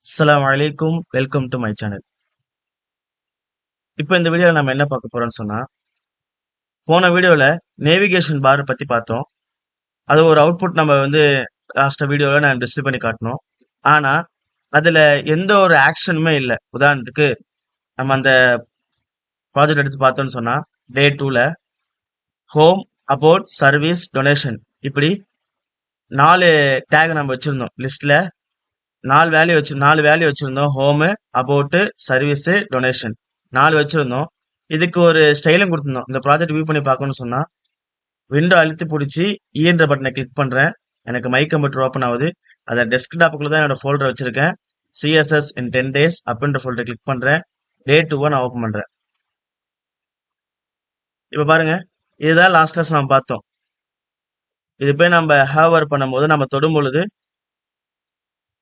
அஸ்ஸலாமு அலைக்கும். Welcome to my channel. இப்போ இந்த வீடியோவில் நம்ம என்ன பார்க்க போறோம்னு சொன்னா, போன வீடியோவில் நேவிகேஷன் பார் பற்றி பார்த்தோம். அது ஒரு அவுட்புட் நம்ம லாஸ்ட் வீடியோவில் நான் டிஸ்பிளே பண்ணி காட்டணும். ஆனால் அதில் எந்த ஒரு ஆக்ஷனுமே இல்லை. உதாரணத்துக்கு நம்ம அந்த ப்ராஜெக்ட் எடுத்து பார்த்தோம்னு சொன்னால், டே 2ல ஹோம், அபவுட், சர்வீஸ், டொனேஷன் இப்படி 4 டேக் நம்ம வச்சுருந்தோம். லிஸ்ட்டில் 4 வேல்யூ வச்சுருந்தோம். ஹோமு, அபவுட்டு, சர்வீஸு, டொனேஷன் 4 வச்சுருந்தோம். இதுக்கு ஒரு ஸ்டைலும் கொடுத்துருந்தோம். இந்த ப்ராஜெக்ட் வியூ பண்ணி பார்க்கணும்னு சொன்னா விண்டோ அழுத்தி பிடிச்சி இஎன்ற பட்டனை கிளிக் பண்றேன். எனக்கு மை கம்ப்யூட்டர் ஓப்பன் ஆகுது. அதை டெஸ்க்டாப்புக்குள்ள தான் என்னோட ஃபோல்டர் வச்சிருக்கேன். சிஎஸ்எஸ் இன் 10 days அப்படின்ற ஃபோல்டர் கிளிக் பண்றேன். டே 2 நான் ஓப்பன் பண்றேன். இப்ப பாருங்க, இதுதான் லாஸ்ட் கிளாஸ் நம்ம பார்த்தோம். இது போய் நம்ம ஹேவர் பண்ணும்போது நம்ம தொடும் பொழுது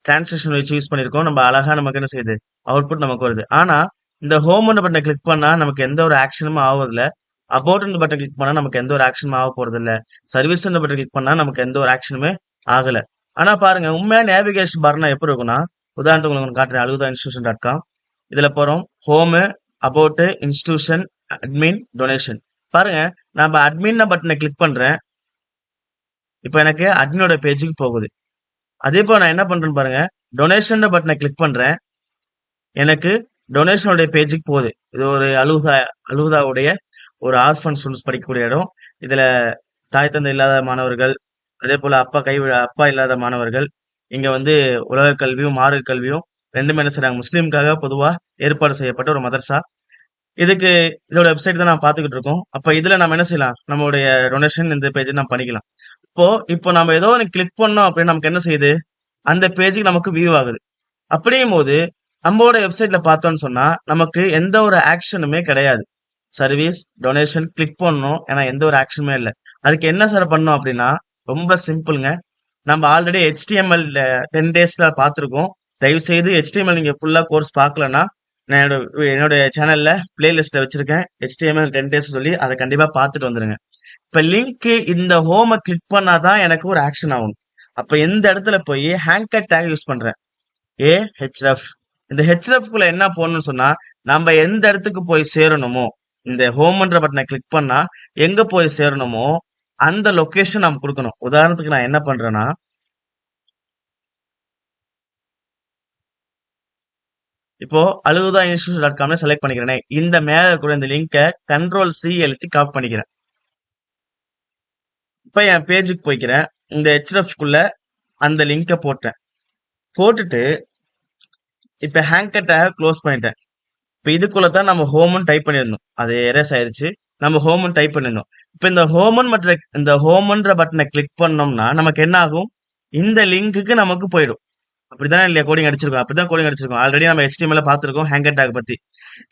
டிரான்ஸ்லேஷன் வச்சு யூஸ் பண்ணியிருக்கோம். நம்ம அழகா நமக்கு என்ன செய்யுது, அவுட்புட் நமக்கு வருது. ஆனா இந்த ஹோம்ன்ற பட்டனை கிளிக் பண்ணா நமக்கு எந்த ஒரு ஆக்ஷனும் ஆகுறதில்ல. அபவுட்ன்ற பட்டன் கிளிக் பண்ணா நமக்கு எந்த ஒரு ஆக்ஷனும் ஆக போறது இல்ல. சர்வீஸ்ன்ற பட்டன் கிளிக் பண்ணா நமக்கு எந்த ஒரு ஆக்ஷனுமே ஆகல. ஆனா பாருங்க, உண்மையா நேவிகேஷன் பார்னா எப்படி இருக்கும்னா, உதாரணத்துக்கு உங்களுக்கு காட்டுறேன். aludainstitution.com இதுல போறோம். Home, about, institution, admin, donation. பாருங்க, நம்ம அட்மின் பட்டனை கிளிக் பண்றேன். இப்போ எனக்கு அட்மினோட பேஜுக்கு போகுது. அதே போல நான் என்ன பண்றேன்னு பாருங்க, டொனேஷன் பட்டனை கிளிக் பண்றேன். எனக்கு டொனேஷனுடைய பேஜுக்கு போகுது. இது ஒரு அலுதாவுடைய ஒரு ஆர்ஃபன் ஸ்டூடெண்ட்ஸ் படிக்கக்கூடிய இடம். இதுல தாய் தந்தை இல்லாத மாணவர்கள், அதே போல அப்பா இல்லாத மாணவர்கள், இங்க உலக கல்வியும் மார்க்க கல்வியும் ரெண்டுமே என்ன செய்றாங்க, முஸ்லீமுக்காக பொதுவா ஏற்பாடு செய்யப்பட்ட ஒரு மதரசா. இதுக்கு இதோட வெப்சைட் தான் நான் பார்த்துக்கிட்டு இருக்கோம். அப்ப இதுல நம்ம என்ன செய்யலாம், நம்மளுடைய டொனேஷன் இந்த பேஜ் நம்ம பண்ணிக்கலாம். இப்போ நம்ம ஏதோ ஒன்று கிளிக் பண்ணோம் அப்படின்னு நமக்கு என்ன செய்யுது, அந்த பேஜுக்கு நமக்கு வியூ ஆகுது. அப்படியும் போது நம்மளோட வெப்சைட்ல பார்த்தோம்னு சொன்னா நமக்கு எந்த ஒரு ஆக்ஷனுமே கிடையாது. சர்வீஸ், டொனேஷன் கிளிக் பண்ணணும், ஏன்னா எந்த ஒரு ஆக்ஷனுமே இல்லை. அதுக்கு என்ன சார் பண்ணோம் அப்படின்னா, ரொம்ப சிம்பிளுங்க. நம்ம ஆல்ரெடி HTML 10 daysல பார்த்துருக்கோம். தயவு செய்து HTML நீங்க ஃபுல்லா கோர்ஸ் பார்க்கலன்னா, நான் என்னோட சேனல்ல பிளேலிஸ்ட்ல வச்சிருக்கேன். HTML 10 days சொல்லி அதை கண்டிப்பா பார்த்துட்டு வந்துருங்க. இப்ப லிங்க் இந்த ஹோமை கிளிக் பண்ணாதான் எனக்கு ஒரு ஆக்ஷன் ஆகும். அப்ப எந்த இடத்துல போய் ஹேங்கர் டேக் யூஸ் பண்றேன். ஹெச்எஃப். இந்த ஹெச்எஃப் குள்ள என்ன போடணும்னு சொன்னா, நம்ம எந்த இடத்துக்கு போய் சேரணுமோ, இந்த ஹோம்ன்ற பட்டனை கிளிக் பண்ணா எங்க போய் சேரணுமோ அந்த லொகேஷன் நம்ம கொடுக்கணும். உதாரணத்துக்கு நான் என்ன பண்றேன்னா, இப்போ aludainstitution.com செலக்ட் பண்ணிக்கிறேனே, இந்த மேல கூட இந்த லிங்கை Ctrl+C அழுத்தி காப்பி பண்ணிக்கிறேன். இப்ப என் பேஜுக்கு போய்க்கிறேன். இந்த HRF குள்ள அந்த லிங்கை போட்டுட்டு இப்ப ஹேங்கர் டேக் க்ளோஸ் பண்ணிட்டேன். இப்ப இதுக்குள்ள தான் நம்ம ஹோம்னு டைப் பண்ணியிருந்தோம். அது எரேஸ் ஆயிருச்சு. நம்ம ஹோம்னு டைப் பண்ணியிருந்தோம். இப்ப இந்த ஹோம்ன்ற பட்டனை கிளிக் பண்ணோம்னா நமக்கு என்ன ஆகும், இந்த லிங்க்குக்கு நமக்கு போயிடும். அப்படிதானே இல்லையா கோடிங் அடிச்சிருக்கோம். அப்படிதான் கோடிங் அடிச்சிருக்கோம். ஆல்ரெடி நம்ம HTML பார்த்திருக்கோம் ஹேங்கர் டேக் பத்தி.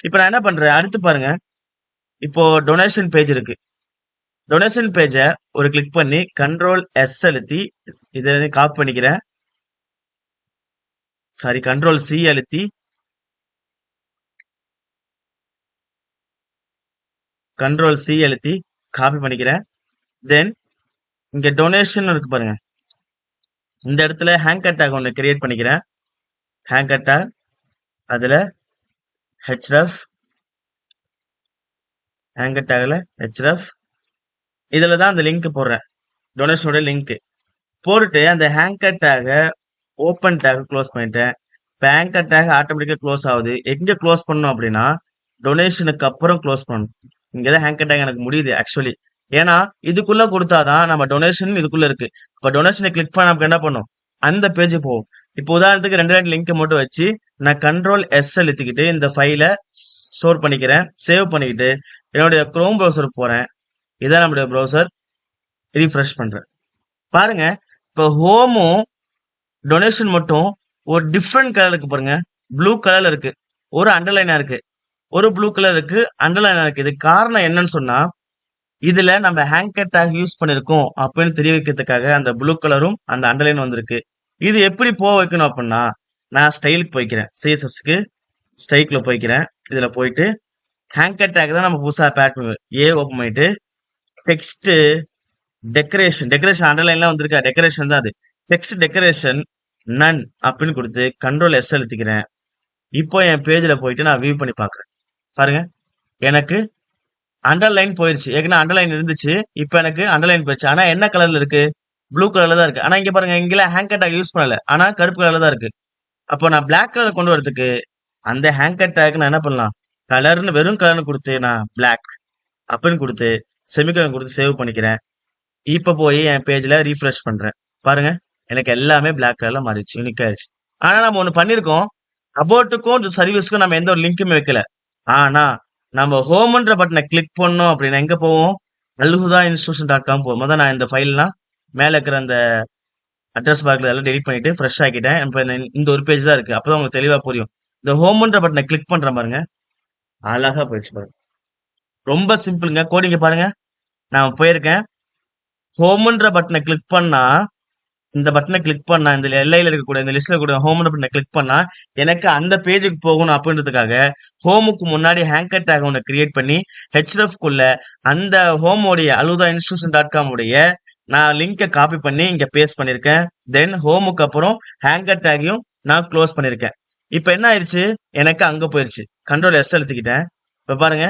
இப்ப நான் என்ன பண்றேன், அடுத்து பாருங்க, இப்போ டொனேஷன் பேஜ் இருக்கு. டொனேஷன் பேஜை ஒரு கிளிக் பண்ணி Ctrl+S அழுத்தி இதை காப்பி பண்ணிக்கிறேன். Ctrl+C அழுத்தி காப்பி பண்ணிக்கிறேன். தென் இங்க டொனேஷன் இருக்கு பாருங்க, இந்த இடத்துல ஹேங்கர் டேக் ஒன்று கிரியேட் பண்ணிக்கிறேன். ஹேங்கர் டேக், அதுல ஹெச்ரஃப், ஹேங்கர் டேக்ல ஹெச்ரஃப், இதுல தான் அந்த லிங்க் போடுறேன், டொனேஷனோட லிங்க் போட்டுட்டு அந்த ஹேங்கர் டேகை ஓப்பன் டேக் க்ளோஸ் பண்ணிட்டேன். இப்போ ஹேங்கர் டேக் ஆட்டோமேட்டிக்காக க்ளோஸ் ஆகுது. எங்க க்ளோஸ் பண்ணணும் அப்படின்னா, டொனேஷனுக்கு அப்புறம் க்ளோஸ் பண்ணணும். இங்கதான் ஹேங்கர் டேக் எனக்கு முடியுது ஆக்சுவலி. ஏன்னா இதுக்குள்ள கொடுத்தாதான் நம்ம டொனேஷன் இதுக்குள்ள இருக்கு. இப்ப டொனேஷனை கிளிக் பண்ண நமக்கு என்ன பண்ணும், அந்த பேஜ் போகும். இப்போ உதாரணத்துக்கு 2 லிங்கை மட்டும் வச்சு நான் Ctrl+S அழுத்திக்கிட்டு இந்த ஃபைலை ஸ்டோர் பண்ணிக்கிறேன். சேவ் பண்ணிக்கிட்டு என்னுடைய குரோம் ப்ரௌசர் போறேன். இதான் நம்முடைய ப்ரௌசர். ரீஃப்ரெஷ் பண்றேன். பாருங்க, இப்போ ஹோமும் டொனேஷன் மட்டும் ஒரு டிஃப்ரெண்ட் கலர் இருக்கு பாருங்க. ப்ளூ கலர்ல இருக்கு, ஒரு அண்டர்லைனா இருக்கு, ஒரு ப்ளூ கலர் இருக்கு, அண்டர்லைனா இருக்கு. இது காரணம் என்னன்னு சொன்னா, இதுல நம்ம ஹேங்கர் டேக் யூஸ் பண்ணிருக்கோம் அப்படின்னு தெரிய வைக்கிறதுக்காக அந்த ப்ளூ கலரும் அந்த அண்டர்லைன் வந்திருக்கு. இது எப்படி போக வைக்கணும் அப்படின்னா, நான் ஸ்டைலுக்கு போய்க்கிறேன். சிஎஸ்எஸ்க்கு ஸ்டைல்ல போய்க்கிறேன். இதுல போயிட்டு ஹேங்கர் டேக் தான் நம்ம புதுசா பேட் ஓப்பன் பண்ணிட்டு டெக்ஸ்ட் டெக்கரேஷன் அண்டர்லைன்லாம் வந்திருக்கா, டெக்கரேஷன் தான் அது. டெக்ஸ்ட் டெக்கரேஷன் நன் அப்படின்னு கொடுத்து கண்ட்ரோல் எஸ் அழுத்திக்கிறேன். இப்போ என் பேஜ்ல போயிட்டு நான் வியூ பண்ணி பார்க்குறேன். பாருங்க, எனக்கு அண்டர்லைன் போயிருச்சு. ஏற்கனவே அண்டர்லைன் இருந்துச்சு. இப்ப எனக்கு அண்டர்லைன் போயிருச்சு. ஆனா என்ன கலர்ல இருக்கு? ப்ளூ கலர்ல தான் இருக்கு. ஆனா இங்க பாருங்க, இங்கெல்லாம் ஹேங்கர் டேக் யூஸ் பண்ணல. ஆனா கருப்பு கலர்ல தான் இருக்கு. அப்போ நான் பிளாக் கலர் கொண்டு வரதுக்கு அந்த ஹேங்கர் டேக் நான் என்ன பண்ணலாம்? கலர்னு வெறும் கலர்னு கொடுத்து நான் பிளாக் அப்படின்னு கொடுத்து செமிகோலன் கொடுத்து சேவ் பண்ணிக்கிறேன். இப்ப போய் என் பேஜ்ல ரீஃப்ரெஷ் பண்றேன். பாருங்க, எனக்கு எல்லாமே பிளாக் கலர்ல மாறிடுச்சு, யூனிக் ஆயிருச்சு. ஆனா நம்ம ஒண்ணு பண்ணிருக்கோம். அபோட்டுக்கும் சர்வீஸ்க்கும் நம்ம எந்த ஒரு லிங்க்குமே வைக்கல. ஆனா நம்ம ஹோம்ன்ற பட்டனை கிளிக் பண்ணோம் அப்படின்னா எங்க போவோம்? அல்ஹுதா இன்ஸ்டியூஷன்.com போவோம். முதல்ல நான் இந்த ஃபைல்லாம் மேல இருக்கிற அந்த அட்ரஸ் பார்க்ல எல்லாம் டெலிட் பண்ணிட்டு ஃப்ரெஷ் ஆக்கிட்டேன். இப்ப இந்த ஒரு பேஜ் தான் இருக்கு. அப்பதான் உங்களுக்கு தெளிவா புரியும். இந்த ஹோம்ன்ற பட்டனை கிளிக் பண்ற பாருங்க, அழகா போயிடுச்சு பாருங்க. ரொம்ப சிம்பிளுங்க. கோடிங்க பாருங்க, நான் போயிருக்கேன். ஹோம்ன்ற பட்டனை கிளிக் பண்ணா, இந்த பட்டனை கிளிக் பண்ணா, இந்த எல்லையில இருக்கக்கூடிய இந்த லிஸ்ட்ல கூட ஹோம் பட்டனை கிளிக் பண்ணா எனக்கு அந்த பேஜுக்கு போகணும் அப்படின்றதுக்காக ஹோமுக்கு முன்னாடி ஹேங்கர் டேக் ஒன்று கிரியேட் பண்ணி ஹெச்எஃப் குள்ள அந்த ஹோமோடைய அலுதா இன்ஸ்டியூஷன்.com உடைய நான் லிங்கை காப்பி பண்ணி இங்க பேஸ்ட் பண்ணிருக்கேன். தென் ஹோமுக்கு அப்புறம் ஹேங்கர் டேக்கையும் நான் க்ளோஸ் பண்ணிருக்கேன். இப்ப என்ன ஆயிடுச்சு? எனக்கு அங்க போயிருச்சு. கண்ட்ரோல் எஸ் அழுத்திக்கிட்டேன். இப்ப பாருங்க,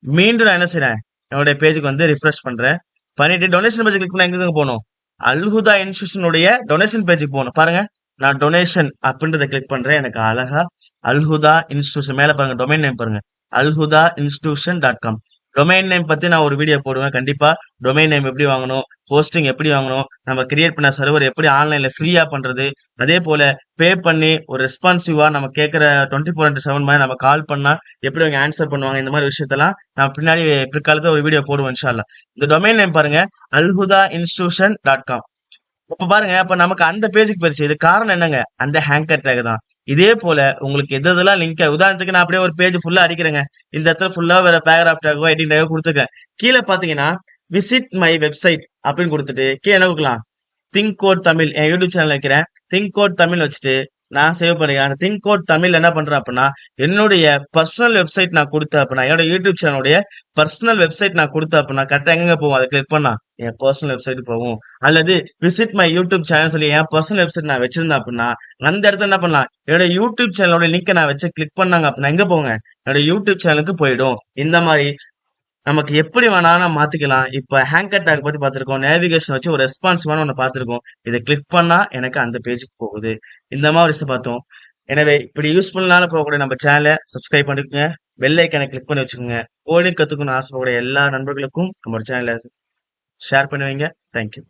மீண்டும் நான் என்ன செய்றேன்? என்னுடைய பேஜுக்கு வந்து ரிஃப்ரெஷ் பண்றேன். பண்ணிட்டு டொனேஷன் பேஜ் கிளிக் பண்ணா எங்க போகணும்? அல்ஹுதா இன்ஸ்டியூஷனுடைய டொனேஷன் பேஜுக்கு போகணும். பாருங்க, நான் டொனேஷன் அப்படின்றத கிளிக் பண்றேன். எனக்கு அழகா அல்ஹுதா இன்ஸ்டியூஷன் மேல பாருங்க, டொமைன் நேம் பாருங்க, அல்ஹுதா இன்ஸ்டியூஷன்.com. டொமைன் நேம் பத்தி நான் ஒரு வீடியோ போடுவேன் கண்டிப்பா. டொமைன் நேம் எப்படி வாங்கணும், ஹோஸ்டிங் எப்படி வாங்கணும், நம்ம கிரியேட் பண்ண சர்வர் எப்படி ஆன்லைன்ல ஃப்ரீயா பண்றது, அதே போல பே பண்ணி ஒரு ரெஸ்பான்சிவா நம்ம கேட்கிற 24/7 மாதிரி நம்ம கால் பண்ணா எப்படி அவங்க ஆன்சர் பண்ணுவாங்க, இந்த மாதிரி விஷயத்தெல்லாம் நான் பின்னாடி பிற்காலத்துல ஒரு வீடியோ போடுவேன் இன்ஷா அல்லாஹ். இந்த டொமைன் நேம் பாருங்க, அல்ஹுதா இன்ஸ்டியூஷன்.com. இப்ப பாருங்க, அப்ப நமக்கு அந்த பேஜுக்கு போயிருச்சு. இது காரணம் என்னங்க? அந்த ஹேங்கர் டேக் தான். இதே போல உங்களுக்கு எது எதெல்லாம் லிங்க், உதாரணத்துக்கு நான் அப்படியே ஒரு பேஜ் ஃபுல்லா அடிக்கிறேங்க. இந்த இடத்துல ஃபுல்லா வேற பேராகிராஃப் டேக்கோ எடிட்டிங் டேக்கோ கொடுத்துருக்கேன். கீழே பாத்தீங்கன்னா விசிட் மை வெப்சைட் அப்படின்னு கொடுத்துட்டு கீழே என்ன கொடுக்கலாம்? திங்க் கோட் தமிழ் என் யூடியூப் சேனல் வைக்கிறேன். திங்க் கோட் தமிழ் வச்சுட்டு நான் சேவ் பண்ணிக்கிறேன். அந்த திங்க் கோட் தமிழ் என்ன பண்றேன் அப்படின்னா, என்னுடைய பர்சனல் வெப்சைட் நான் கொடுத்தேன் அப்படின்னா, என்னோட யூடியூப் சேனலுடைய பர்சனல் வெப்சைட் நான் கொடுத்தேன் அப்படின்னா கரெக்டா எங்க போவோம்? அதை கிளிக் பண்ணா என் பர்சனல் வெப்சைட் போகும். அல்லது விசிட் மை யூடியூப் சேனல் சொல்லி என் பர்சனல் வெப்சைட் நான் வச்சிருந்தேன் அப்படின்னா அந்த இடத்துல என்ன பண்ணலாம்? என்னோட யூடியூப் சேனலோட லிங்கை நான் வச்சு கிளிக் பண்ணாங்க அப்படின்னா எங்க போங்க? என்னோட யூடியூப் சேனலுக்கு போயிடும். இந்த மாதிரி நமக்கு எப்படி வேணாலும் மாத்திக்கலாம். இப்ப ஹேங்கர் டேக் பத்தி பார்த்திருக்கோம். நேவிகேஷன் வச்சு ஒரு ரெஸ்பான்சிவான ஒண்ணு பார்த்திருக்கோம். இதை கிளிக் பண்ணா எனக்கு அந்த பேஜுக்கு போகுது. இந்த மாதிரி விஷயத்தை பார்த்தோம். எனவே இப்படி யூஸ்ஃபுல்லான போகக்கூடிய நம்ம சேனலை சப்ஸ்கிரைப் பண்ணிக்கோங்க. பெல் ஐக்கானை கிளிக் பண்ணி வச்சுக்கோங்க. கோடிங் கத்துக்கணும்னு ஆசைப்படக்கூடிய எல்லா நண்பர்களுக்கும் நம்ம சேனலை ஷேர் பண்ணி வைங்க. தேங்க்யூ.